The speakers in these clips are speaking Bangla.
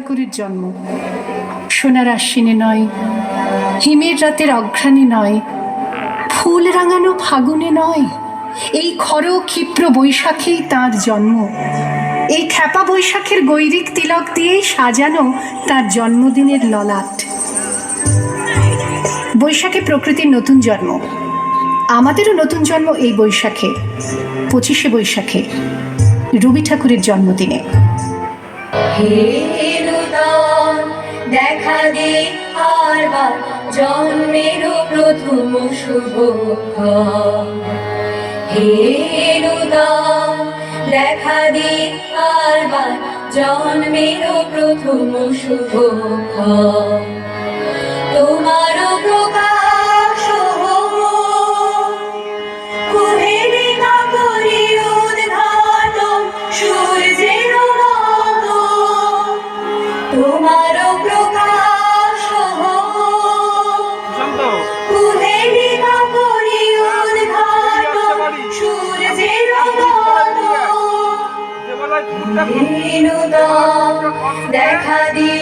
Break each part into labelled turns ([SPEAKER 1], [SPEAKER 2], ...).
[SPEAKER 1] ঠাকুরের জন্ম। সোনার আশ্বিনে নয়, হিমের রাতের অঘ্রাণে নয়, ফুল রাঙানো ফাগুনে নয়, এই খর ক্ষিপ্র বৈশাখেই তাঁর জন্ম। এই খ্যাপা বৈশাখের গৈরিক তিলক দিয়েই সাজানো তার জন্মদিনের ললাট। বৈশাখে প্রকৃতির নতুন জন্ম, আমাদেরও নতুন জন্ম এই বৈশাখে, 25শে বৈশাখে, রবি ঠাকুরের জন্মদিনে।
[SPEAKER 2] দেখা দে আরবার জন্মের প্রথম শুভক্ষণ। হে নূতন দেখা দে আরবার জন্মের প্রথম শুভক্ষণ। তোমার প্রকাশ কুহেলিকা করি উদ্ঘাটন সূর্যের মতো। তোমার প্রকাশ কুহেলিকা করি উদ্ঘাটন সূর্যের মতো। দেখা দি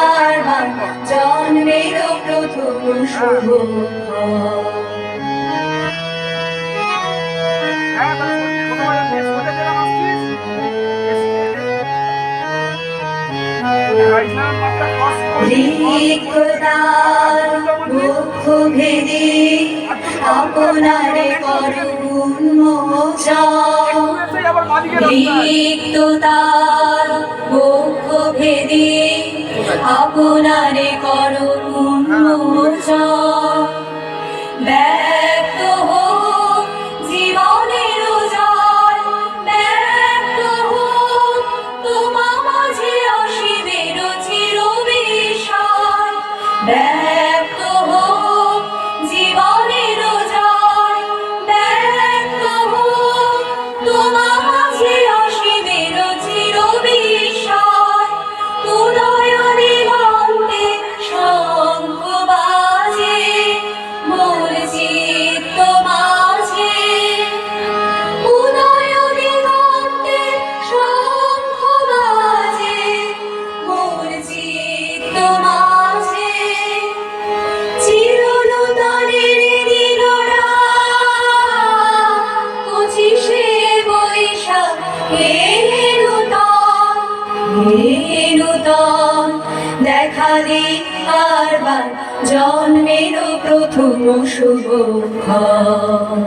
[SPEAKER 2] আরবার জন্মের প্রথম শুভক্ষণ। রিক্ততার দুঃখ ভেদে আপনারে করুণ মোচন। রিক্ততার দুঃখ ভেদে আপনারে করুণ মোচন। ব্যক্ত হোক জীবনের জল, ব্যক্ত হোক তোমা মাঝে অসীমের চিরবিস্ময়। ব্যক্ত হোক জীবনের জল, ব্যক্ত হোক তোমা মাঝে অসীমের চিরবিস্ময়। উদয় দিগন্তে শঙ্খ বাজে মোর চিত্ত মাঝে। উদয় দিগন্তে শঙ্খ বাজে মোর চিত্ত মাঝে। চিরনূতনের দিনরা 25শে বৈশাখ। হে নূতন, হে নূতন দেখা দে আরবার জন্মের প্রথম শুভক্ষণ।